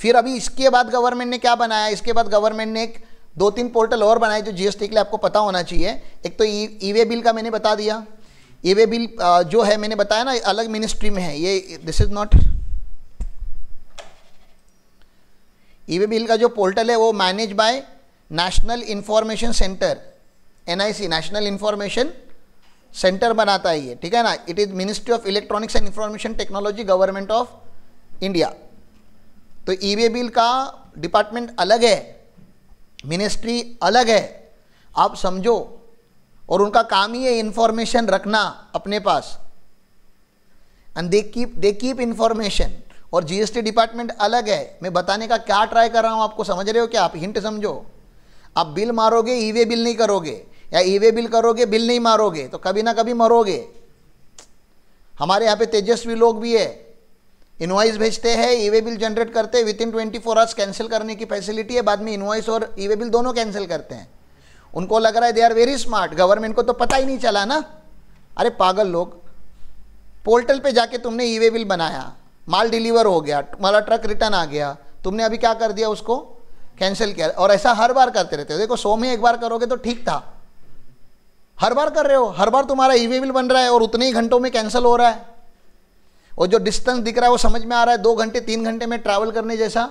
फिर अभी इसके बाद गवर्नमेंट ने क्या बनाया, इसके बाद गवर्नमेंट ने एक 2-3 पोर्टल और बनाए जो जीएसटी के लिए आपको पता होना चाहिए। एक तो ई वे बिल का मैंने बता दिया, ई वे बिल जो है मैंने बताया ना अलग मिनिस्ट्री में है ये, this is not E way bill का जो पोर्टल है वो manage by national information centre, NIC, national information centre बनाता है ये, ठीक है ना। It is ministry of electronics and information technology, government of India. तो ई वे बिल का डिपार्टमेंट अलग है, मिनिस्ट्री अलग है, आप समझो। और उनका काम ही है इंफॉर्मेशन रखना अपने पास, एंड दे कीप इंफॉर्मेशन। और जीएसटी डिपार्टमेंट अलग है। मैं बताने का क्या ट्राई कर रहा हूं, आपको समझ रहे हो क्या? आप हिंट समझो। आप बिल मारोगे ई वे बिल नहीं करोगे, या ई वे बिल करोगे बिल नहीं मारोगे, तो कभी ना कभी मरोगे। हमारे यहाँ पे तेजस्वी लोग भी है, इनवॉइस भेजते हैं, ई वे बिल जनरेट करते हैं, विद इन 24 आवर्स कैंसिल करने की फैसिलिटी है, बाद में इनवॉइस और ई वे बिल दोनों कैंसिल करते हैं। उनको लग रहा है they are very smart, government को तो पता ही नहीं चला ना। अरे पागल लोग, पोर्टल पे जाके तुमने ई वे बिल बनाया, माल डिलीवर हो गया, तुम्हारा ट्रक रिटर्न आ गया, तुमने अभी क्या कर दिया, उसको कैंसिल किया। और ऐसा हर बार करते रहते हो। देखो 100 में एक बार करोगे तो ठीक था, हर बार कर रहे हो, हर बार तुम्हारा ई वे बिल बन रहा है और उतने ही घंटों में कैंसिल हो रहा है। और जो डिस्टेंस दिख रहा है वो समझ में आ रहा है, 2 घंटे 3 घंटे में ट्रैवल करने जैसा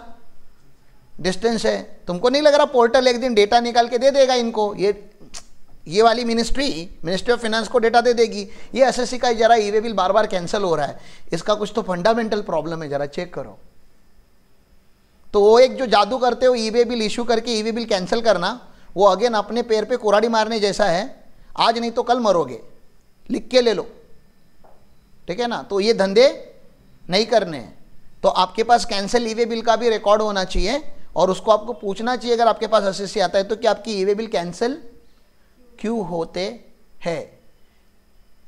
डिस्टेंस है। तुमको नहीं लग रहा पोर्टल एक दिन डेटा निकाल के दे देगा इनको, ये वाली मिनिस्ट्री ऑफ फाइनेंस को डेटा दे देगी, ये एसएससी का जरा ई वे बिल बार बार कैंसिल हो रहा है, इसका कुछ तो फंडामेंटल प्रॉब्लम है, जरा चेक करो। तो वो एक जो जादू करते हो ई वे बिल इशू करके ई वे बिल कैंसिल करना, वो अगेन अपने पैर पे कुराड़ी मारने जैसा है, आज नहीं तो कल मरोगे, लिख के ले लो, ठीक है ना। तो ये धंधे नहीं करने हैं। तो आपके पास कैंसिल ई वे बिल का भी रिकॉर्ड होना चाहिए, और उसको आपको पूछना चाहिए अगर आपके पास एसएससी आता है तो कि आपकी ई वे बिल कैंसिल क्यों होते हैं।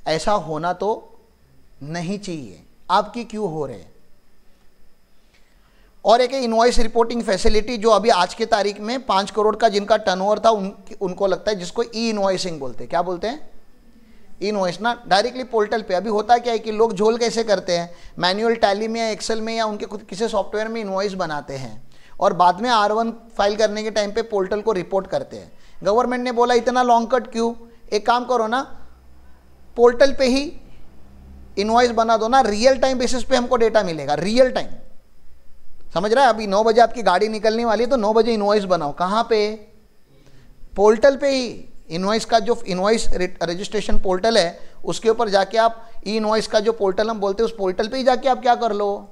ऐसा होना तो नहीं चाहिए, आपकी क्यों हो रहे हैं। और एक इनवॉइस रिपोर्टिंग फैसिलिटी जो अभी आज के तारीख में 5 करोड़ का जिनका टर्नओवर था उनको लगता है, जिसको ई इनवॉइसिंग बोलते हैं। क्या बोलते हैं? इनवॉइस ना, डायरेक्टली पोर्टल पे। अभी होता क्या है कि लोग झोल कैसे करते हैं, मैनुअल टैली में या एक्सेल में या उनके खुद किसी सॉफ्टवेयर में इनवॉइस बनाते हैं और बाद में R1 फाइल करने के टाइम पे पोर्टल को रिपोर्ट करते हैं। गवर्नमेंट ने बोला इतना लॉन्ग कट क्यों, एक काम करो ना, पोर्टल पे ही इनवॉइस बना दो ना, रियल टाइम बेसिस पे हमको डेटा मिलेगा, रियल टाइम। समझ रहा है? अभी 9 बजे आपकी गाड़ी निकलने वाली है तो 9 बजे इनवॉइस बनाओ, कहाँ पे? पोर्टल पे ही। इनवॉइस का जो इनवॉइस रजिस्ट्रेशन पोर्टल है उसके ऊपर जाके आप ई इनवॉइस का जो पोर्टल हम बोलते हैं उस पोर्टल पे ही जाके आप क्या कर लो,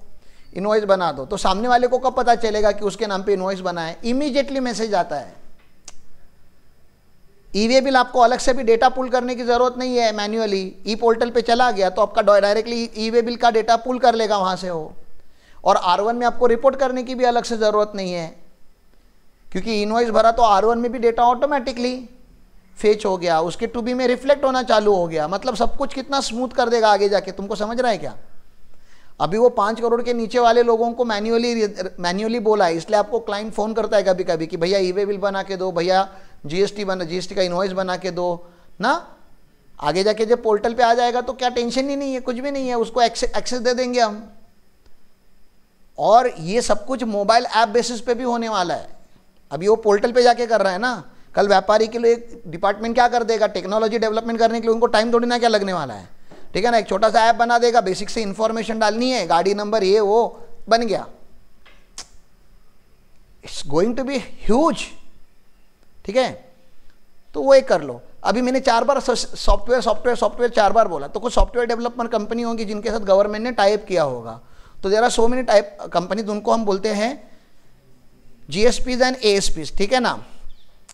इनवॉइस बना दो। तो सामने वाले को कब पता चलेगा कि उसके नाम पे इनवॉइस बना है? इमीडिएटली मैसेज आता है। ई वे बिल आपको अलग से भी डेटा पुल करने की जरूरत नहीं है, मैन्युअली ई पोर्टल पे चला गया तो आपका डायरेक्टली ई वे बिल का डेटा पुल कर लेगा वहां से हो। और R1 में आपको रिपोर्ट करने की भी अलग से जरूरत नहीं है, क्योंकि इनवॉइस भरा तो R1 में भी डेटा ऑटोमेटिकली फेच हो गया, उसके टू बी में रिफ्लेक्ट होना चालू हो गया। मतलब सब कुछ कितना स्मूथ कर देगा आगे जाके, तुमको समझ रहा है क्या? अभी वो 5 करोड़ के नीचे वाले लोगों को मैन्युअली बोला है, इसलिए आपको क्लाइंट फोन करता है कभी कभी कि भैया ई वे बिल बना के दो, भैया जीएसटी का इनवॉइस बना के दो ना। आगे जाके जब पोर्टल पे आ जाएगा तो क्या टेंशन ही नहीं है, कुछ भी नहीं है, उसको एक्सेस दे देंगे हम। और ये सब कुछ मोबाइल ऐप बेसिस पे भी होने वाला है। अभी वो पोर्टल पे जाके कर रहा है ना, कल व्यापारी के लिए डिपार्टमेंट क्या कर देगा, टेक्नोलॉजी डेवलपमेंट करने के लिए उनको टाइम थोड़ी ना क्या लगने वाला है, ठीक है ना। एक छोटा सा ऐप बना देगा, बेसिक से इंफॉर्मेशन डालनी है, गाड़ी नंबर ये वो, बन गया। It's going to be huge, ठीक है। तो वो एक कर लो। अभी मैंने 4 बार सॉफ्टवेयर 4 बार बोला, तो कुछ सॉफ्टवेयर डेवलपमेंट कंपनी होगी जिनके साथ गवर्नमेंट ने टाइप किया होगा। तो there are so many type companies, उनको हम बोलते हैं GSPs एंड ASPs, ठीक है ना।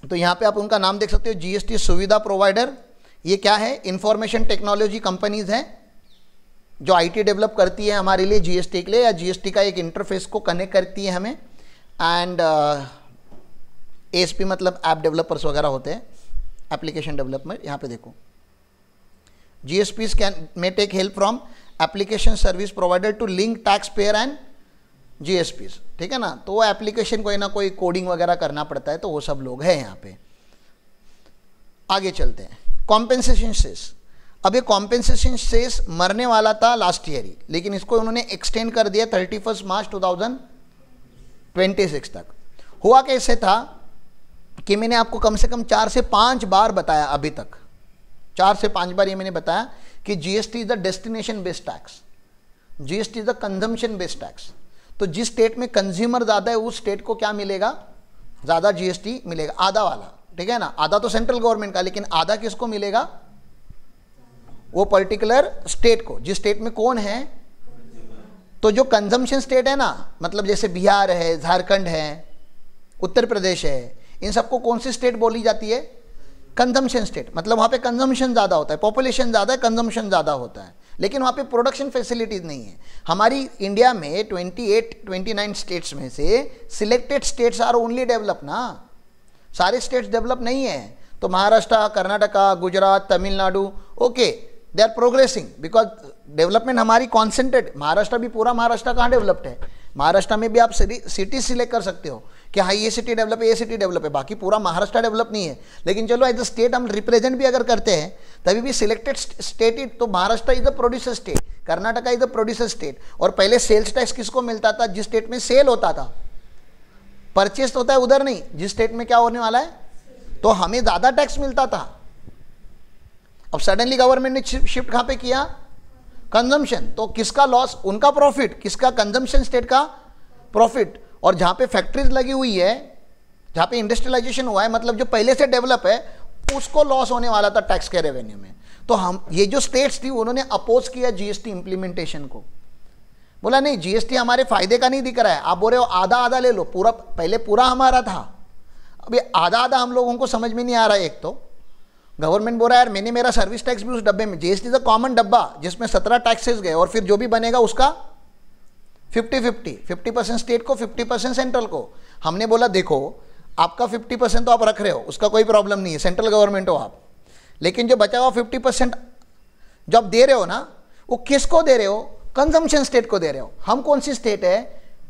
तो यहाँ पे आप उनका नाम देख सकते हो, GST सुविधा प्रोवाइडर। ये क्या है? इंफॉर्मेशन टेक्नोलॉजी कंपनीज हैं जो IT डेवलप करती है हमारे लिए, GST के लिए, या GST का एक इंटरफेस को कनेक्ट करती है हमें। एंड ASP मतलब ऐप डेवलपर्स वगैरह होते हैं, एप्लीकेशन डेवलपमेंट। यहाँ पे देखो, GSPs may take help from application service provider to link taxpayer and GSPs, ठीक है ना। तो वो एप्लीकेशन कोई ना कोई कोडिंग वगैरह करना पड़ता है, तो वो सब लोग हैं यहाँ पे। आगे चलते हैं, कॉम्पेंसेशन सेस। अब ये कॉम्पेंसेशन सेस मरने वाला था लास्ट ईयर ही, लेकिन इसको उन्होंने एक्सटेंड कर दिया 31 मार्च 26 तक। हुआ कैसे था कि मैंने आपको कम से कम 4 से 5 बार बताया अभी तक, 4 से 5 बार ये मैंने बताया कि GST is the destination based tax, GST is the consumption based tax. तो जिस स्टेट में कंज्यूमर ज़्यादा है उस स्टेट को क्या मिलेगा, ज़्यादा जीएसटी मिलेगा, आधा वाला, ठीक है ना। आधा तो सेंट्रल गवर्नमेंट का, लेकिन आधा किसको मिलेगा, वो पर्टिकुलर स्टेट को, जिस स्टेट में कौन है, तो जो कंजम्पशन स्टेट है ना, मतलब जैसे बिहार है, झारखंड है, उत्तर प्रदेश है, इन सबको कौन सी स्टेट बोली जाती है, कंजम्पशन स्टेट। मतलब वहाँ पे कंजम्पशन ज़्यादा होता है, पॉपुलेशन ज़्यादा है, कंजम्पशन ज़्यादा होता है, लेकिन वहाँ पे प्रोडक्शन फैसिलिटीज़ नहीं है। हमारी इंडिया में 29 स्टेट्स में से selected states are only develop ना, सारे स्टेट्स डेवलप नहीं है। तो Maharashtra, Karnataka, Gujarat, Tamil Nadu, okay they are progressing because development हमारी कॉन्सेंट्रेट। महाराष्ट्र भी, पूरा महाराष्ट्र कहाँ डेवलप्ड है, महाराष्ट्र में भी आप सिटी सिलेक्ट कर सकते हो कि हाँ ये सिटी डेवलप है, ये सिटी डेवलप है, बाकी पूरा महाराष्ट्र डेवलप नहीं है। लेकिन चलो एज अ स्टेट हम रिप्रेजेंट भी अगर करते हैं तभी भी सिलेक्टेड स्टेट ही, तो Maharashtra is the producer state, Karnataka is the producer state. और पहले सेल्स टैक्स किसको मिलता था, जिस स्टेट में सेल होता था, परचेस होता है उधर नहीं, जिस स्टेट में क्या होने वाला है, तो हमें ज़्यादा टैक्स मिलता था। अब सडनली गवर्नमेंट ने शिफ्ट कहाँ पे किया, कंजम्पशन, तो किसका लॉस, उनका प्रॉफिट, किसका, कंजम्पशन स्टेट का प्रॉफिट। और जहाँ पे फैक्ट्रीज लगी हुई है, जहाँ पे इंडस्ट्रियलाइजेशन हुआ है, मतलब जो पहले से डेवलप है, उसको लॉस होने वाला था टैक्स के रेवेन्यू में। तो हम, ये जो स्टेट्स थी उन्होंने अपोज किया जीएसटी इंप्लीमेंटेशन को, बोला नहीं जीएसटी हमारे फायदे का नहीं दिख रहा है, आप बोल रहे हो आधा आधा ले लो, पूरा पहले पूरा हमारा था, अभी आधा आधा हम लोगों को समझ में नहीं आ रहा है। एक तो गवर्नमेंट बोल रहा है यार मैंने मेरा सर्विस टैक्स भी उस डब्बे में, जीएसटी इज कॉमन डब्बा जिसमें 17 टैक्सेस गए, और फिर जो भी बनेगा उसका 50% स्टेट को, 50% सेंट्रल को। हमने बोला देखो आपका 50% तो आप रख रहे हो, उसका कोई प्रॉब्लम नहीं है, सेंट्रल गवर्नमेंट हो आप, लेकिन जो बचा हुआ 50% जो आप दे रहे हो ना, वो किसको दे रहे हो, कंजम्पशन स्टेट को दे रहे हो। हम कौन सी स्टेट है,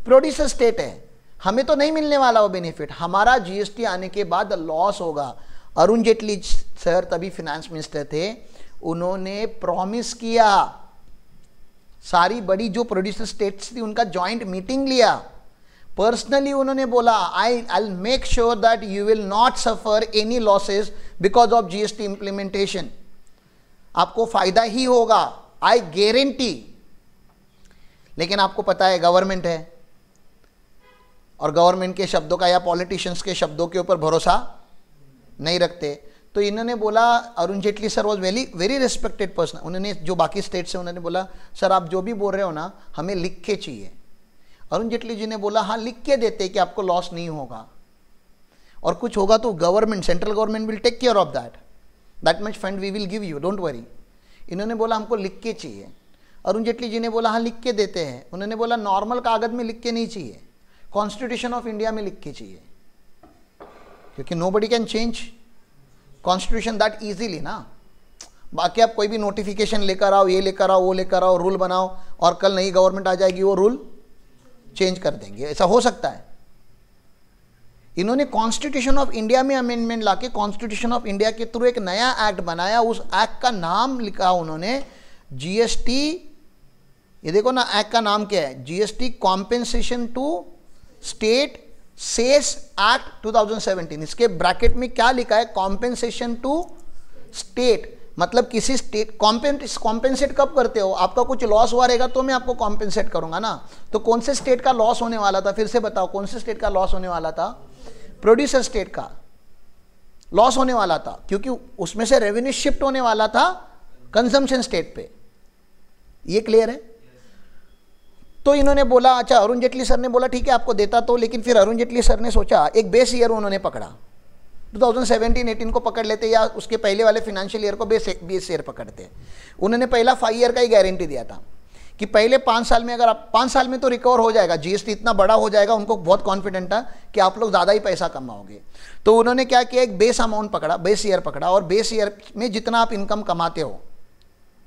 प्रोड्यूसर स्टेट है, हमें तो नहीं मिलने वाला वो बेनिफिट, हमारा जीएसटी आने के बाद लॉस होगा। अरुण जेटली सर तभी फिनेंस मिनिस्टर थे, उन्होंने प्रॉमिस किया, सारी बड़ी जो प्रोड्यूसर स्टेट्स थी उनका जॉइंट मीटिंग लिया, पर्सनली उन्होंने बोला I will make sure that you will not suffer any losses because of GST implementation, आपको फायदा ही होगा, आई गारंटी। लेकिन आपको पता है गवर्नमेंट है, और गवर्नमेंट के शब्दों का या पॉलिटिशियंस के शब्दों के ऊपर भरोसा नहीं रखते। तो इन्होंने बोला, Arun Jaitley sir was very respected person, उन्होंने जो बाकी स्टेट से उन्होंने बोला सर आप जो भी बोल रहे हो ना हमें लिख के चाहिए। अरुण जेटली जी ने बोला हाँ लिख के देते कि आपको लॉस नहीं होगा, और कुछ होगा तो government, central government will take care of that much fund we will give you, don't worry. इन्होंने बोला हमको लिख के चाहिए। अरुण जेटली जी ने बोला हाँ लिख के देते हैं। उन्होंने बोला नॉर्मल कागज में लिख के नहीं चाहिए, कॉन्स्टिट्यूशन ऑफ इंडिया में लिख के चाहिए, क्योंकि nobody can change constitution that easily ना। बाकी आप कोई भी नोटिफिकेशन लेकर आओ, ये लेकर आओ, वो लेकर आओ, रूल बनाओ, और कल नई गवर्नमेंट आ जाएगी वो रूल चेंज कर देंगे, ऐसा हो सकता है। इन्होंने कॉन्स्टिट्यूशन ऑफ इंडिया में अमेंडमेंट लाके कॉन्स्टिट्यूशन ऑफ इंडिया के थ्रू एक नया एक्ट बनाया, उस एक्ट का नाम लिखा उन्होंने जीएसटी, ये देखो ना एक्ट का नाम क्या है, GST compensation to state cess act 2017। इसके ब्रैकेट में क्या लिखा है, कॉम्पेंसेशन टू स्टेट, मतलब किसी स्टेट कॉम्पेंसेट कब करते हो, आपका कुछ लॉस हुआ रहेगा तो मैं आपको कॉम्पेंसेट करूंगा ना। तो कौन से स्टेट का लॉस होने वाला था, फिर से बताओ कौन से स्टेट का लॉस होने वाला था, प्रोड्यूसर स्टेट का लॉस होने वाला था, क्योंकि उसमें से रेवेन्यू शिफ्ट होने वाला था कंजम्पशन स्टेट पे। ये क्लियर है। तो इन्होंने बोला अच्छा, अरुण जेटली सर ने बोला ठीक है आपको देता तो, लेकिन फिर अरुण जेटली सर ने सोचा एक बेस ईयर उन्होंने पकड़ा, 2017-18 को पकड़ लेते या उसके पहले वाले फाइनेंशियल ईयर को बेस ईयर पकड़ते। उन्होंने पहला 5 ईयर का ही गारंटी दिया था कि पहले 5 साल में, अगर आप 5 साल में तो रिकवर हो जाएगा, जीएसटी इतना बड़ा हो जाएगा, उनको बहुत कॉन्फिडेंट था कि आप लोग ज़्यादा ही पैसा कमाओगे। तो उन्होंने क्या किया, एक बेस अमाउंट पकड़ा, बेस ईयर पकड़ा, और बेस ईयर में जितना आप इनकम कमाते हो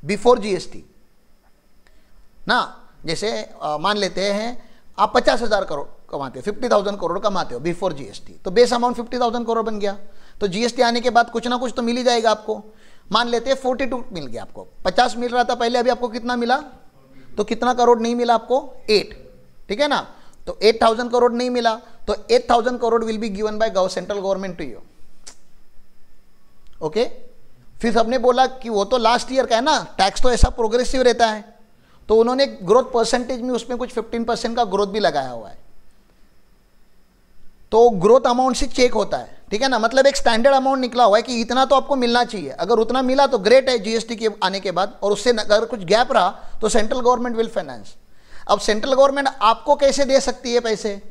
बिफोर जीएसटी ना, जैसे मान लेते हैं आप 50,000 करोड़ कमाते हो, 50,000 करोड़ कमाते हो बिफोर जीएसटी, तो बेस अमाउंट 50,000 करोड़ बन गया। तो जीएसटी आने के बाद कुछ ना कुछ तो मिल ही जाएगा आपको। मान लेते हैं 42 मिल गया आपको, 50 मिल रहा था पहले, अभी आपको कितना मिला, तो कितना करोड़ नहीं मिला आपको, 8, ठीक है ना। तो 8,000 करोड़ नहीं मिला, तो 8,000 crore will be given by central government to you. Okay, फिर सबने बोला कि वो तो लास्ट ईयर का है ना, टैक्स तो ऐसा प्रोग्रेसिव रहता है, तो उन्होंने ग्रोथ परसेंटेज में उसमें कुछ 15% का ग्रोथ भी लगाया हुआ है, तो ग्रोथ अमाउंट से चेक होता है, ठीक है ना, मतलब एक स्टैंडर्ड अमाउंट निकला हुआ है कि इतना तो आपको मिलना चाहिए, अगर उतना मिला तो ग्रेट है जीएसटी के आने के बाद, और उससे अगर कुछ गैप रहा तो सेंट्रल गवर्नमेंट विल फाइनेंस। अब सेंट्रल गवर्नमेंट आपको कैसे दे सकती है पैसे?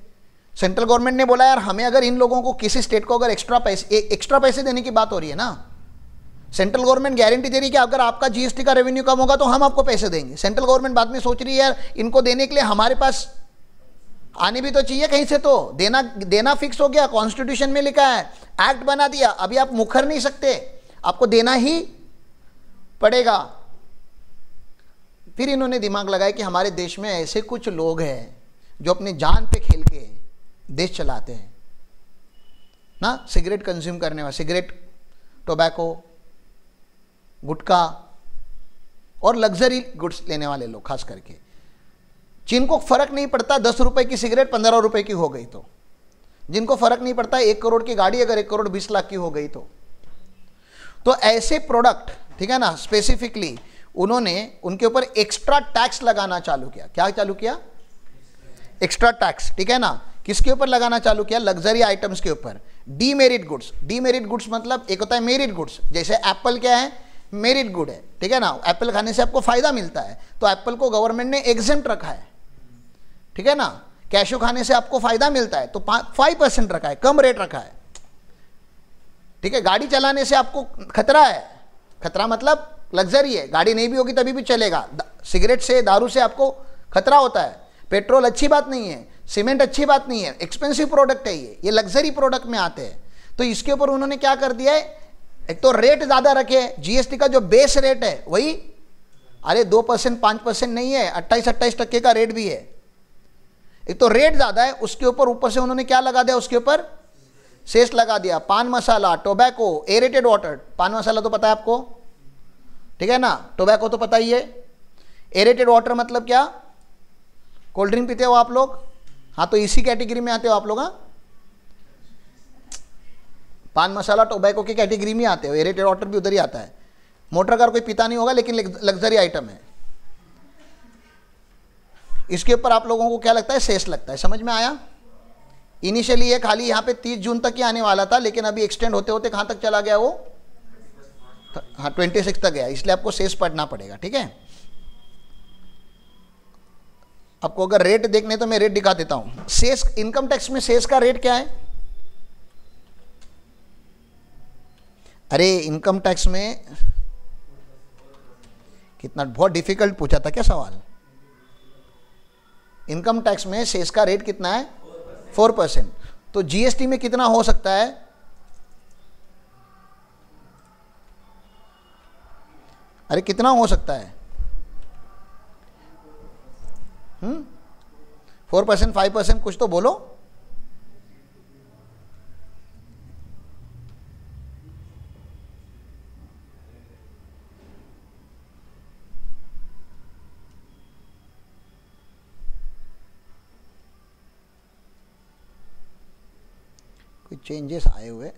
सेंट्रल गवर्नमेंट ने बोला यार हमें अगर इन लोगों को किसी स्टेट को अगर एक्स्ट्रा पैसे देने की बात हो रही है ना, सेंट्रल गवर्नमेंट गारंटी दे रही है कि अगर आपका जीएसटी का रेवेन्यू कम होगा तो हम आपको पैसे देंगे। सेंट्रल गवर्नमेंट बाद में सोच रही है यार इनको देने के लिए हमारे पास आने भी तो चाहिए कहीं से, तो देना फिक्स हो गया, कॉन्स्टिट्यूशन में लिखा है, एक्ट बना दिया, अभी आप मुखर नहीं सकते, आपको देना ही पड़ेगा। फिर इन्होंने दिमाग लगाया कि हमारे देश में ऐसे कुछ लोग हैं जो अपनी जान पे खेल के देश चलाते हैं ना, सिगरेट कंज्यूम करने वाले, सिगरेट, टोबैको, गुटखा और लग्जरी गुड्स लेने वाले लोग खास करके, जिनको फर्क नहीं पड़ता 10 रुपए की सिगरेट 15 रुपए की हो गई जिनको फर्क नहीं पड़ता 1 करोड़ की गाड़ी अगर 1 करोड़ 20 लाख की हो गई तो ऐसे प्रोडक्ट, ठीक है ना, स्पेसिफिकली उन्होंने उनके ऊपर एक्स्ट्रा टैक्स लगाना चालू किया। क्या चालू किया? एक्स्ट्रा टैक्स, ठीक है ना। किसके ऊपर लगाना चालू किया? लग्जरी आइटम्स के ऊपर। डीमेरिट गुड्स, डीमेरिट गुड्स मतलब एक होता है मेरिट गुड्स, जैसे एप्पल क्या है, मेरिट गुड है, ठीक है ना, एप्पल खाने से आपको फायदा मिलता है, तो एप्पल को गवर्नमेंट ने एग्जेम्प्ट रखा है, ठीक है ना। कैशू खाने से आपको फायदा मिलता है तो 5% रखा है, कम रेट रखा है, ठीक है। गाड़ी चलाने से आपको खतरा है, खतरा मतलब लग्जरी है, गाड़ी नहीं भी होगी तभी भी चलेगा। सिगरेट से, दारू से आपको खतरा होता है। पेट्रोल अच्छी बात नहीं है, सीमेंट अच्छी बात नहीं है, एक्सपेंसिव प्रोडक्ट है ये लग्जरी प्रोडक्ट में आते हैं। तो इसके ऊपर उन्होंने क्या कर दिया है, एक तो रेट ज़्यादा रखे, जीएसटी का जो बेस रेट है वही, अरे 2% 5% नहीं है, 28% का रेट भी है। एक तो रेट ज़्यादा है, उसके ऊपर से उन्होंने क्या लगा दिया, उसके ऊपर सेस लगा दिया। पान मसाला, टोबैको, एरेटेड वाटर, पान मसाला तो पता है आपको, ठीक है ना, टोबैको तो पता ही है। एरेटेड वाटर मतलब क्या, कोल्ड ड्रिंक पीते हो आप लोग, हाँ तो इसी कैटेगरी में आते हो आप लोग। हाँ, पान मसाला टोबैको की कैटेगरी में आते हो, एरेटेड वाटर भी उधर ही आता है। मोटर कार कोई पीता नहीं होगा लेकिन लग्जरी आइटम है। इसके ऊपर आप लोगों को क्या लगता है, सेस लगता है। समझ में आया? इनिशियली ये खाली यहाँ पे 30 जून तक ही आने वाला था, लेकिन अभी एक्सटेंड होते होते कहाँ तक चला गया वो, हाँ 26 तक गया, इसलिए आपको सेस पढ़ना पड़ेगा, ठीक है। आपको अगर रेट देखने तो मैं रेट दिखा देता हूं। सेस, इनकम टैक्स में सेस का रेट क्या है? अरे इनकम टैक्स में कितना, बहुत डिफिकल्ट पूछा था क्या सवाल। इनकम टैक्स में सेस का रेट कितना है? 4%। तो जीएसटी में कितना हो सकता है? अरे कितना हो सकता है? 4%, 5%, कुछ तो बोलो। कुछ चेंजेस आए हुए,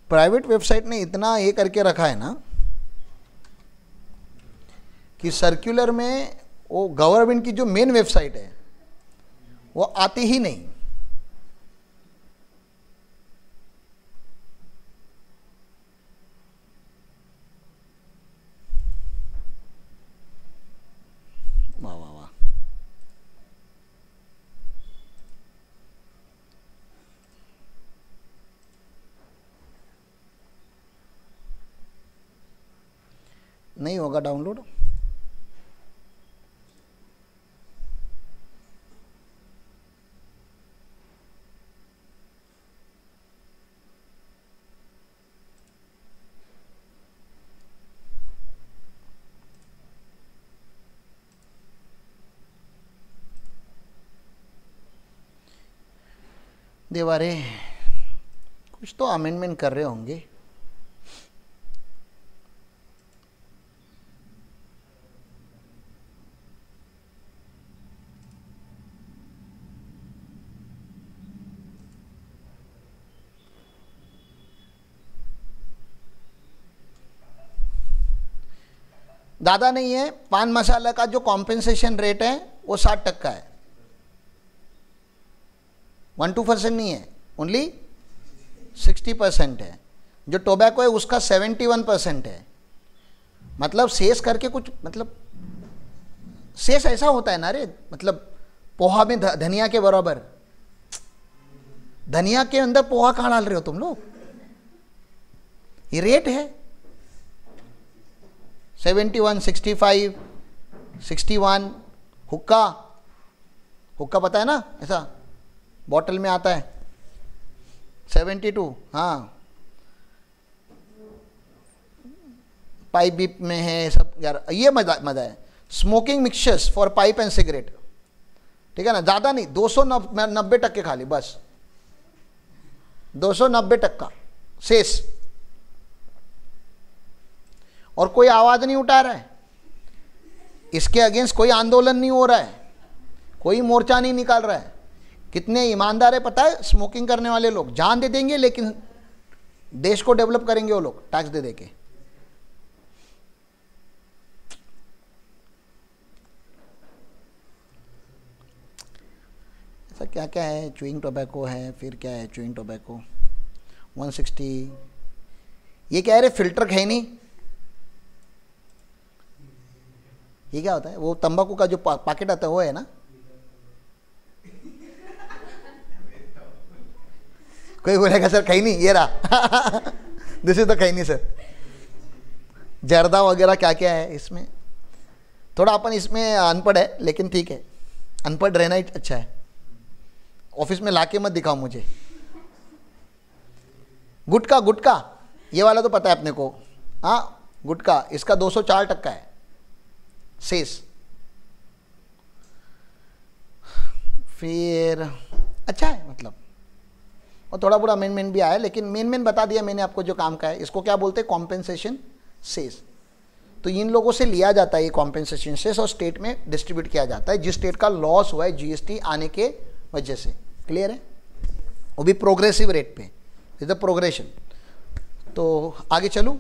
प्राइवेट वेबसाइट ने इतना ये करके रखा है ना कि सर्कुलर में वो गवर्नमेंट की जो मेन वेबसाइट है वो आती ही नहीं। वाह वाह वाह, नहीं होगा डाउनलोड। देवारे कुछ तो अमेंडमेंट कर रहे होंगे। ज़्यादा नहीं है। पान मसाला का जो कॉम्पेंसेशन रेट है वो 60% है, 1-2% नहीं है, ओनली 60% है। जो टोबैको है उसका 71% है। मतलब शेष करके कुछ, मतलब शेष ऐसा होता है ना रे, मतलब पोहा में धनिया के बराबर। धनिया के अंदर पोहा कहाँ डाल रहे हो तुम लोग? ये रेट है 71, 65, 61। हुक्का, हुक्का पता है ना, ऐसा बॉटल में आता है 72। हाँ, पाइप बीप में है सब यार, ये मजा है। Smoking mixtures for pipe and cigarette, ठीक है ना, ज़्यादा नहीं, 290% खाली, बस 290% शेष। और कोई आवाज़ नहीं उठा रहा है, इसके अगेंस्ट कोई आंदोलन नहीं हो रहा है, कोई मोर्चा नहीं निकाल रहा है। कितने ईमानदार है पता है स्मोकिंग करने वाले लोग, जान दे देंगे लेकिन देश को डेवलप करेंगे वो लोग टैक्स दे देके। ऐसा क्या क्या है, च्यूइंग टोबैको है, फिर क्या है च्यूइंग टोबैको 160। ये क्या है रे, फिल्टर है नहीं, ये क्या होता है? वो तंबाकू का जो पैकेट आता है वो है ना? कोई बोलेगा सर कहीं नहीं, ये रहा दिस इज तो कहीं नहीं सर। जर्दा वगैरह क्या क्या है इसमें, थोड़ा अपन इसमें अनपढ़ है लेकिन ठीक है, अनपढ़ रहना ही अच्छा है। ऑफिस में लाके मत दिखाओ मुझे। गुटखा, गुटखा ये वाला तो पता है अपने को। हाँ गुटखा, इसका 204% है शेष। फिर अच्छा है मतलब, और थोड़ा पूरा अमेंडमेंट भी आया, लेकिन मेन बता दिया मैंने आपको जो काम का है। इसको क्या बोलते हैं, कॉम्पेंसेशन शेष। तो इन लोगों से लिया जाता है ये कॉम्पेंसेशन शेष और स्टेट में डिस्ट्रीब्यूट किया जाता है, जिस स्टेट का लॉस हुआ है जीएसटी आने के वजह से। क्लियर है? वो भी प्रोग्रेसिव रेट पे, इज द प्रोग्रेशन। तो आगे चलूँ।